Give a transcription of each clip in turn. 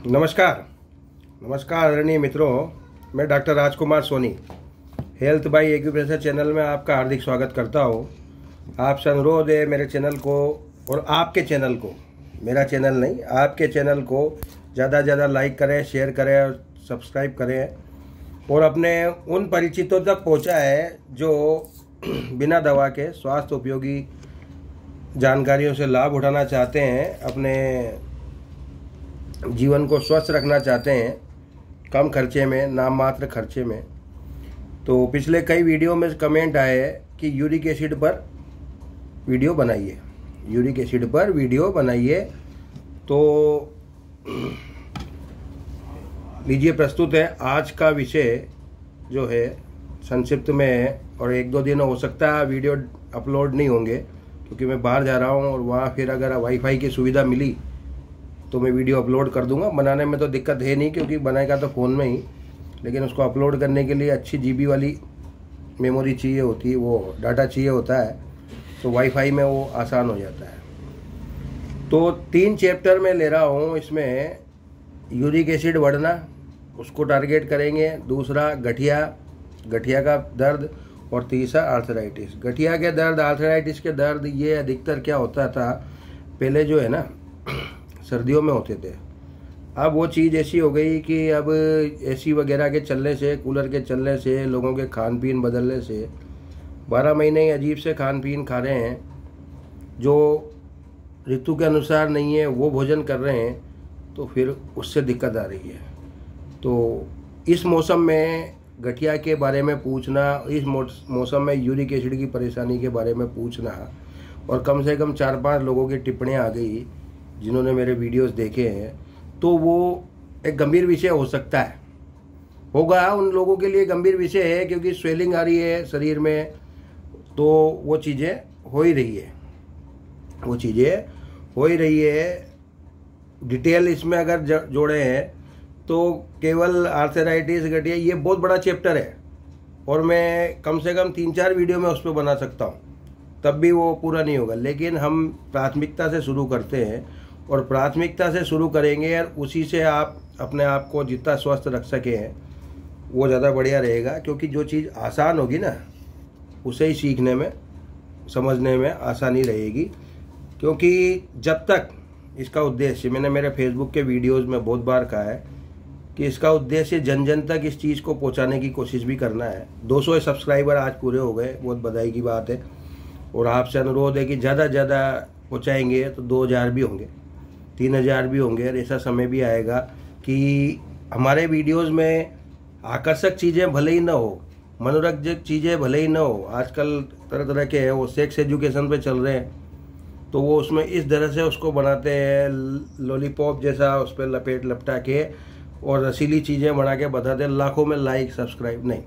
नमस्कार नमस्कार आदरणीय मित्रों, मैं doctor Rajkumar Soni health by acupressure channel में आपका हार्दिक स्वागत करता हूँ। आपसे अनुरोध है मेरे चैनल को और आपके चैनल को, मेरा चैनल नहीं आपके चैनल को ज़्यादा से ज़्यादा लाइक करें, शेयर करें और सब्सक्राइब करें और अपने उन परिचितों तक पहुँचाएं जो बिना दवा के स्वास्थ्य उपयोगी जानकारियों से लाभ उठाना चाहते हैं, अपने जीवन को स्वस्थ रखना चाहते हैं कम खर्चे में, नाम मात्र खर्चे में। तो पिछले कई वीडियो में कमेंट आए कि यूरिक एसिड पर वीडियो बनाइए, यूरिक एसिड पर वीडियो बनाइए। तो लीजिए प्रस्तुत है आज का विषय जो है, संक्षिप्त में है और एक दो दिन हो सकता है वीडियो अपलोड नहीं होंगे क्योंकि मैं बाहर जा रहा हूँ और वहाँ फिर अगर वाईफाई की सुविधा मिली तो मैं वीडियो अपलोड कर दूंगा। बनाने में तो दिक्कत है नहीं क्योंकि बनाएगा तो फ़ोन में ही, लेकिन उसको अपलोड करने के लिए अच्छी जीबी वाली मेमोरी चाहिए होती है, वो डाटा चाहिए होता है, तो वाईफाई में वो आसान हो जाता है। तो 3 चैप्टर में ले रहा हूँ। इसमें यूरिक एसिड बढ़ना उसको टारगेट करेंगे, दूसरा गठिया का दर्द और तीसरा आर्थराइटिस। गठिया के दर्द, आर्थराइटिस के दर्द ये अधिकतर क्या होता था पहले जो है ना सर्दियों में होते थे। अब वो चीज़ ऐसी हो गई कि अब एसी वगैरह के चलने से, कूलर के चलने से, लोगों के खान पीन बदलने से 12 महीने ही अजीब से खान पीन खा रहे हैं, जो ऋतु के अनुसार नहीं है वो भोजन कर रहे हैं, तो फिर उससे दिक्कत आ रही है। तो इस मौसम में गठिया के बारे में पूछना, इस मौसम में यूरिक एसिड की परेशानी के बारे में पूछना, और कम से कम 4-5 लोगों की टिप्पणियाँ आ गई जिन्होंने मेरे वीडियोस देखे हैं, तो वो एक गंभीर विषय हो सकता है, होगा उन लोगों के लिए गंभीर विषय है क्योंकि स्वेलिंग आ रही है शरीर में, तो वो चीज़ें हो ही रही है, वो चीज़ें हो ही रही है। डिटेल इसमें अगर जोड़े हैं तो केवल आर्थराइटिस, गठिया, ये बहुत बड़ा चैप्टर है और मैं कम से कम 3-4 वीडियो में उस पर बना सकता हूँ, तब भी वो पूरा नहीं होगा। लेकिन हम प्राथमिकता से शुरू करते हैं और प्राथमिकता से शुरू करेंगे और उसी से आप अपने आप को जितना स्वस्थ रख सकें वो ज़्यादा बढ़िया रहेगा, क्योंकि जो चीज़ आसान होगी ना उसे ही सीखने में, समझने में आसानी रहेगी। क्योंकि जब तक इसका उद्देश्य, मैंने मेरे फेसबुक के वीडियोस में बहुत बार कहा है कि इसका उद्देश्य जन जन तक इस चीज़ को पहुंचाने की कोशिश भी करना है। 200 सब्सक्राइबर आज पूरे हो गए, बहुत बधाई की बात है। और आपसे अनुरोध है कि ज़्यादा से ज़्यादा पहुँचाएंगे तो 2000 भी होंगे, 3000 भी होंगे। और ऐसा समय भी आएगा कि हमारे वीडियोस में आकर्षक चीज़ें भले ही ना हो, मनोरंजक चीज़ें भले ही ना हो, आजकल तरह तरह के हैं वो सेक्स एजुकेशन पे चल रहे हैं, तो वो उसमें इस तरह से उसको बनाते हैं लॉलीपॉप जैसा, उस पर लपेट लपटा के और रसीली चीज़ें बना के बताते हैं, लाखों में लाइक सब्सक्राइब। नहीं,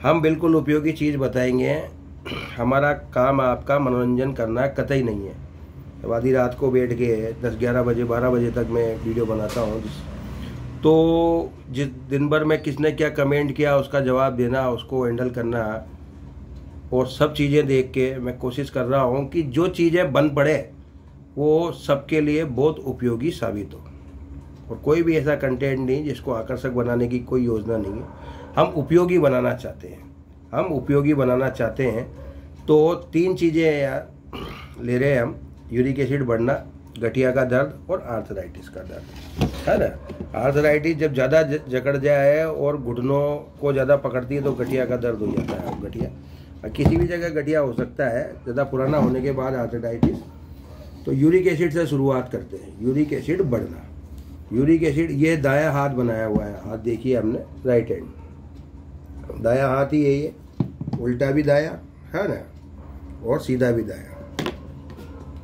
हम बिल्कुल उपयोगी चीज़ बताएंगे। हमारा काम आपका मनोरंजन करना कतई नहीं है। अब आधी रात को बैठ के 10-11 बजे 12 बजे तक मैं वीडियो बनाता हूँ, तो जिस दिन भर में किसने क्या कमेंट किया उसका जवाब देना, उसको हैंडल करना, और सब चीज़ें देख के मैं कोशिश कर रहा हूँ कि जो चीज़ें बन पड़े वो सबके लिए बहुत उपयोगी साबित हो। और कोई भी ऐसा कंटेंट नहीं जिसको आकर्षक बनाने की कोई योजना नहीं है। हम उपयोगी बनाना चाहते हैं, हम उपयोगी बनाना चाहते हैं। तो 3 चीज़ें यार ले रहे हैं हम, यूरिक एसिड बढ़ना, गठिया का दर्द और आर्थराइटिस का दर्द, है ना। आर्थराइटिस जब ज़्यादा जकड़ जाए और घुटनों को ज़्यादा पकड़ती है तो गठिया का दर्द हो जाता है। गठिया किसी भी जगह गठिया हो सकता है, ज़्यादा पुराना होने के बाद आर्थराइटिस। तो यूरिक एसिड से शुरुआत करते हैं। यूरिक एसिड बढ़ना, यूरिक एसिड, ये दायां हाथ बनाया हुआ है, हाथ देखिए हमने, राइट हैंड, दायां हाथ ही है ये, उल्टा भी दायां है ना और सीधा भी दायां।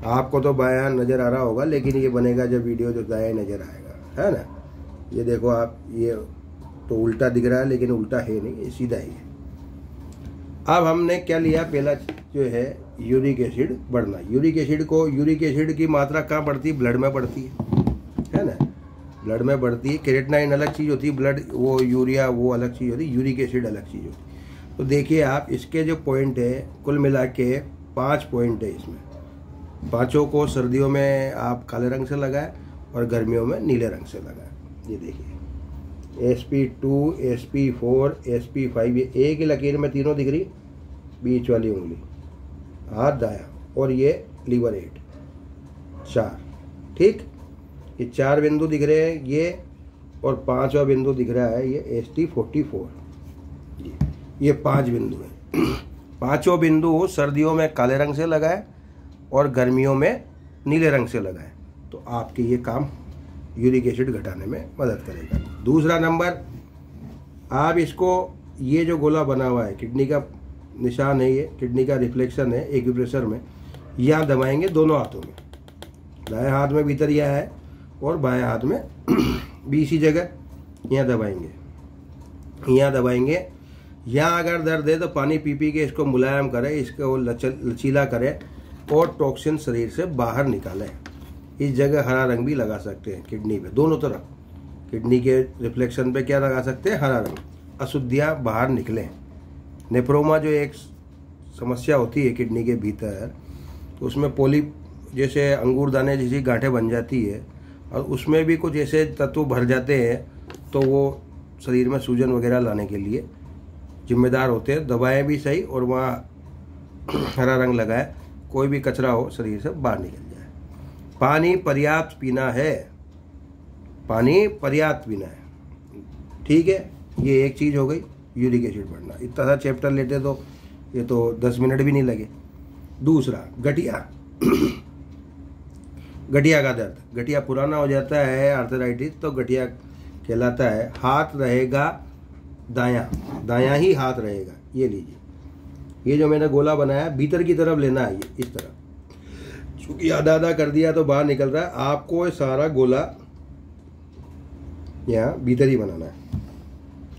आपको तो बायां नज़र आ रहा होगा, लेकिन ये बनेगा जब वीडियो जो दायां नज़र आएगा, है ना। ये देखो आप, ये तो उल्टा दिख रहा है लेकिन उल्टा है नहीं, ये सीधा ही है। अब हमने क्या लिया, पहला जो है यूरिक एसिड बढ़ना। यूरिक एसिड की मात्रा कहाँ बढ़ती है? ब्लड में बढ़ती है ना, ब्लड में बढ़ती है। क्रेटिनाइन अलग चीज़ होती है, ब्लड वो यूरिया वो अलग चीज़ होती है, यूरिक एसिड अलग चीज़ होती है। तो देखिए आप, इसके जो पॉइंट है कुल मिला के 5 पॉइंट है इसमें। 5 को सर्दियों में आप काले रंग से लगाएं और गर्मियों में नीले रंग से लगा है। ये देखिए SP2, SP4, SP5, ये एक ही लकीर में तीनों दिख रही, बीच वाली उंगली, हाथ दाया, और ये लीवर 8, 4, ठीक। ये 4 बिंदु दिख रहे हैं ये, और 5वां बिंदु दिख रहा है ये ST44। ये 5 बिंदु है। 5वां बिंदु सर्दियों में काले रंग से लगा है और गर्मियों में नीले रंग से लगा है। तो आपके ये काम यूरिक एसिड घटाने में मदद करेगा। दूसरा नंबर, आप इसको, ये जो गोला बना हुआ है किडनी का निशान है, ये किडनी का रिफ्लेक्शन है एक्यूप्रेशर में, यहाँ दबाएंगे दोनों हाथों में, दाएं हाथ में भीतर यह है और बाएं हाथ में बीसी जगह यहाँ दबाएंगे, यहाँ दबाएंगे। यहाँ अगर दर्द है तो पानी पी पी के इसको मुलायम करें, इसको लचीला करें और टॉक्सिन शरीर से बाहर निकालें। इस जगह हरा रंग भी लगा सकते हैं किडनी पे, दोनों तरफ किडनी के रिफ्लेक्शन पे क्या लगा सकते हैं, हरा रंग, अशुद्धियाँ बाहर निकलें। नेफ्रोमा जो एक समस्या होती है किडनी के भीतर, तो उसमें पोलिप जैसे अंगूर दाने जैसी गांठें बन जाती है और उसमें भी कुछ ऐसे तत्व भर जाते हैं, तो वो शरीर में सूजन वगैरह लाने के लिए जिम्मेदार होते हैं। दबाएं भी सही और वहाँ हरा रंग लगाए, कोई भी कचरा हो शरीर से बाहर निकल जाए। पानी पर्याप्त पीना है, पानी पर्याप्त पीना है, ठीक है। ये एक चीज़ हो गई यूरिक एसिड बढ़ना। इतना सा चैप्टर लेते तो ये तो 10 मिनट भी नहीं लगे। दूसरा, गठिया गठिया का दर्द, गठिया पुराना हो जाता है, आर्थराइटिस, तो गठिया कहलाता है। हाथ रहेगा दायां, दायां ही हाथ रहेगा। ये लीजिए, ये जो मैंने गोला बनाया भीतर की तरफ लेना है, ये इस तरह, चूंकि आधा आधा कर दिया तो बाहर निकल रहा है। आपको सारा गोला यहाँ भीतर ही बनाना है।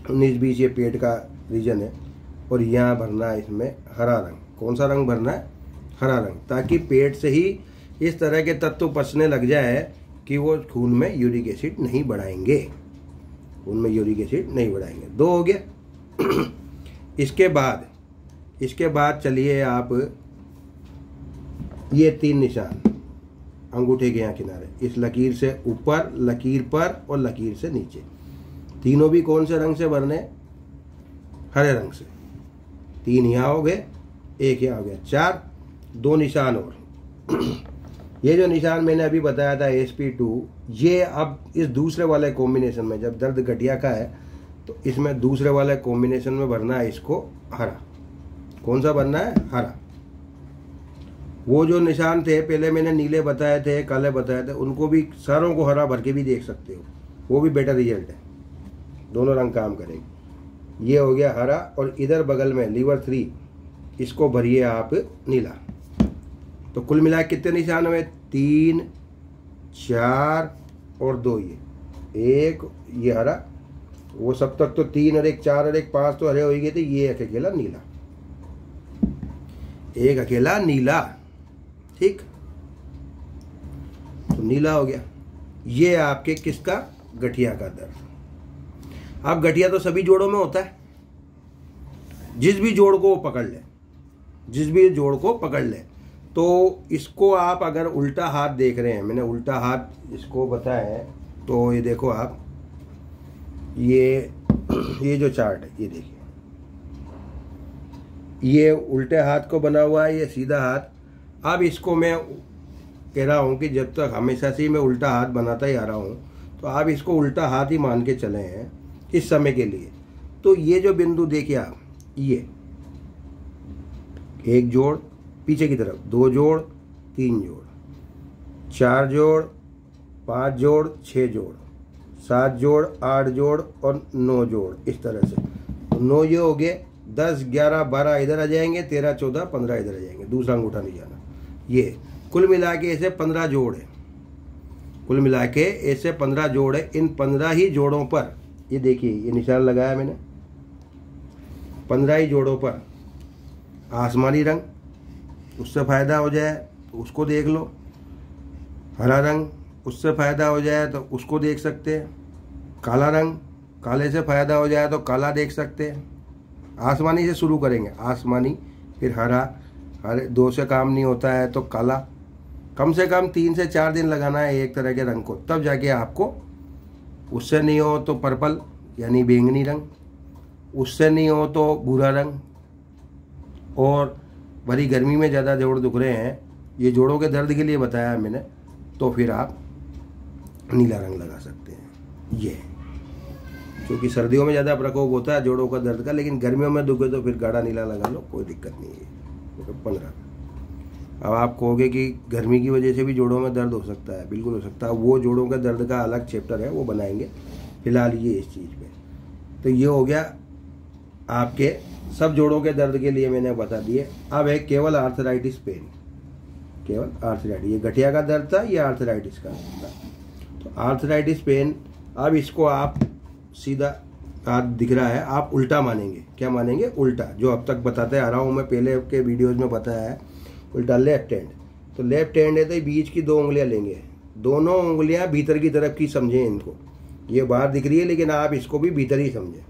19-20 ये पेट का रीजन है और यहाँ भरना है इसमें हरा रंग। कौन सा रंग भरना है, हरा रंग, ताकि पेट से ही इस तरह के तत्व पचने लग जाए कि वो खून में यूरिक एसिड नहीं बढ़ाएंगे, खून में यूरिक एसिड नहीं बढ़ाएंगे। 2 हो गया। इसके बाद चलिए आप, ये 3 निशान अंगूठे के यहाँ किनारे, इस लकीर से ऊपर, लकीर पर और लकीर से नीचे, तीनों भी कौन से रंग से भरने, हरे रंग से। 3 यहाँ हो गए, 1 यहाँ हो गया, 4। 2 निशान और। ये जो निशान मैंने अभी बताया था SP2, ये अब इस दूसरे वाले कॉम्बिनेशन में, जब दर्द गठिया का है तो इसमें दूसरे वाले कॉम्बिनेशन में भरना है इसको हरा। कौन सा भरना है, हरा। वो जो निशान थे पहले मैंने नीले बताए थे, काले बताए थे, उनको भी सारों को हरा भर के भी देख सकते हो, वो भी बेटर रिजल्ट है, दोनों रंग काम करेंगे। ये हो गया हरा। और इधर बगल में लीवर 3, इसको भरिए आप नीला। तो कुल मिला कितने निशान हुए, 3, 4 और 2, ये 1, ये हरा। वो सब तक तो 3 और 1 4 और 1 5 तो हरे हो गए थे। ये एक अकेला नीला, एक अकेला नीला, ठीक। तो नीला हो गया। ये आपके किसका, गठिया का दर्द। अब गठिया तो सभी जोड़ों में होता है, जिस भी जोड़ को पकड़ ले, जिस भी जोड़ को पकड़ ले। तो इसको आप अगर उल्टा हाथ देख रहे हैं, मैंने उल्टा हाथ इसको बताया है, तो ये देखो आप, ये जो चार्ट है, ये देखिए, ये उल्टे हाथ को बना हुआ है, ये सीधा हाथ। अब इसको मैं कह रहा हूँ कि जब तक हमेशा से ही मैं उल्टा हाथ बनाता ही आ रहा हूँ, तो आप इसको उल्टा हाथ ही मान के चले हैं इस समय के लिए। तो ये जो बिंदु देखिए आप, ये 1 जोड़, पीछे की तरफ 2 जोड़, 3 जोड़, 4 जोड़, 5 जोड़, 6 जोड़, 7 जोड़, 8 जोड़ और 9 जोड़, इस तरह से। तो 9 ये हो गए, 10, 11, 12 इधर आ जाएंगे, 13, 14, 15 इधर आ जाएंगे, दूसरा अंगूठा नहीं जाना। ये कुल मिला के ऐसे 15 जोड़ है, कुल मिला के ऐसे 15 जोड़ है। इन 15 ही जोड़ों पर, ये देखिए ये निशान लगाया मैंने, 15 ही जोड़ों पर आसमानी रंग, उससे फ़ायदा हो जाए तो उसको देख लो। हरा रंग, उससे फ़ायदा हो जाए तो उसको देख सकते हैं। काला रंग, काले से फ़ायदा हो जाए तो काला देख सकते हैं। आसमानी से शुरू करेंगे, आसमानी, फिर हरा, हरे 2 से काम नहीं होता है तो काला, कम से कम 3 से 4 दिन लगाना है एक तरह के रंग को, तब जाके आपको, उससे नहीं हो तो पर्पल यानी बैंगनी रंग, उससे नहीं हो तो भूरा रंग, और भरी गर्मी में ज़्यादा जोड़ दुख रहे हैं, ये जोड़ों के दर्द के लिए बताया मैंने, तो फिर आप नीला रंग लगा सकते हैं। ये क्योंकि सर्दियों में ज़्यादा प्रकोप होता है जोड़ों का दर्द का, लेकिन गर्मियों में दुखे तो फिर गाढ़ा नीला लगा लो, कोई दिक्कत नहीं है। तो 15। अब आप कहोगे कि गर्मी की वजह से भी जोड़ों में दर्द हो सकता है, बिल्कुल हो सकता है, वो जोड़ों के दर्द का अलग चैप्टर है, वो बनाएंगे। फिलहाल ये इस चीज़ पे तो ये हो गया आपके सब जोड़ों के दर्द के लिए मैंने बता दिए। अब है केवल आर्थराइटिस पेन, केवल आर्थराइटिस, ये गठिया का दर्द था, ये आर्थराइटिस का था। तो आर्थराइटिस पेन, अब इसको आप सीधा हाथ दिख रहा है, आप उल्टा मानेंगे। क्या मानेंगे? उल्टा, जो अब तक बताते आ रहा हूँ मैं, पहले के वीडियोज़ में बताया है। उल्टा लेफ्ट हैंड, तो लेफ्ट हैंड है तो बीच की 2 उंगलियां लेंगे, दोनों उंगलियां भीतर की तरफ की समझें इनको। ये बाहर दिख रही है लेकिन आप इसको भी भीतर ही समझें,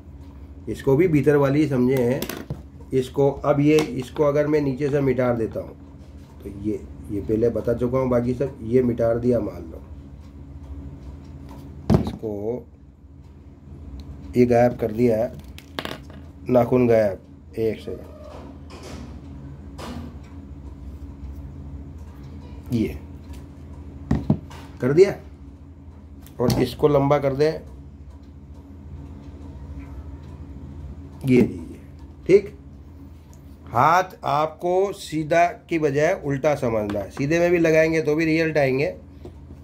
इसको भी भीतर वाली ही समझें इसको। अब ये इसको अगर मैं नीचे से मिटा देता हूँ तो ये पहले बता चुका हूँ, बाकी सब ये मिटा दिया मान लो, इसको ये गायब कर दिया है, नाखून गायब। 1 सेकंड, ये कर दिया, और इसको लंबा कर दें, ये दीजिए। ठीक, हाथ आपको सीधा की बजाय उल्टा समझना है। सीधे में भी लगाएंगे तो भी रिजल्ट आएंगे,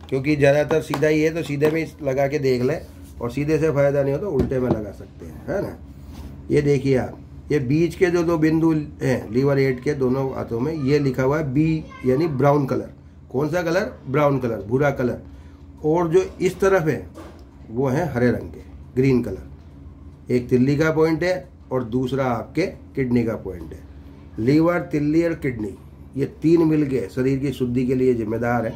क्योंकि ज़्यादातर सीधा ही है, तो सीधे में लगा के देख लें, और सीधे से फ़ायदा नहीं हो तो उल्टे में लगा सकते हैं, है ना। ये देखिए आप, ये बीच के जो 2 बिंदु हैं लीवर हेड के दोनों हाथों में, ये लिखा हुआ है बी यानी ब्राउन कलर। कौन सा कलर? ब्राउन कलर, भूरा कलर। और जो इस तरफ है वो है हरे रंग के, ग्रीन कलर। एक तिल्ली का पॉइंट है और दूसरा आपके किडनी का पॉइंट है। लीवर, तिल्ली और किडनी, ये 3 मिल के शरीर की शुद्धि के लिए जिम्मेदार है।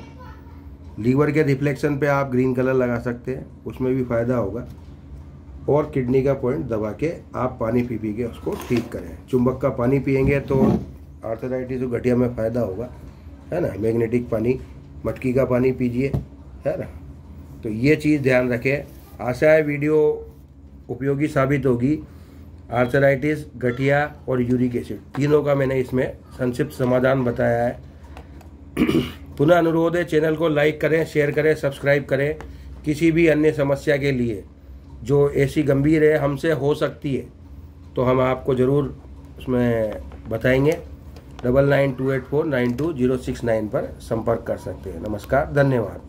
लीवर के रिफ्लेक्शन पे आप ग्रीन कलर लगा सकते हैं, उसमें भी फ़ायदा होगा। और किडनी का पॉइंट दबा के आप पानी पी के उसको ठीक करें। चुंबक का पानी पिएंगे तो आर्थराइटिस और गठिया में फ़ायदा होगा, है ना। मैग्नेटिक पानी, मटकी का पानी पीजिए, है ना। तो ये चीज़ ध्यान रखें। आशा है वीडियो उपयोगी साबित होगी। आर्थराइटिस, गठिया और यूरिक एसिड, तीनों का मैंने इसमें संक्षिप्त समाधान बताया है। पुनः अनुरोध है, चैनल को लाइक करें, शेयर करें, सब्सक्राइब करें। किसी भी अन्य समस्या के लिए जो ऐसी गंभीर है, हमसे हो सकती है, तो हम आपको ज़रूर उसमें बताएंगे। 9928492069 पर संपर्क कर सकते हैं। नमस्कार, धन्यवाद।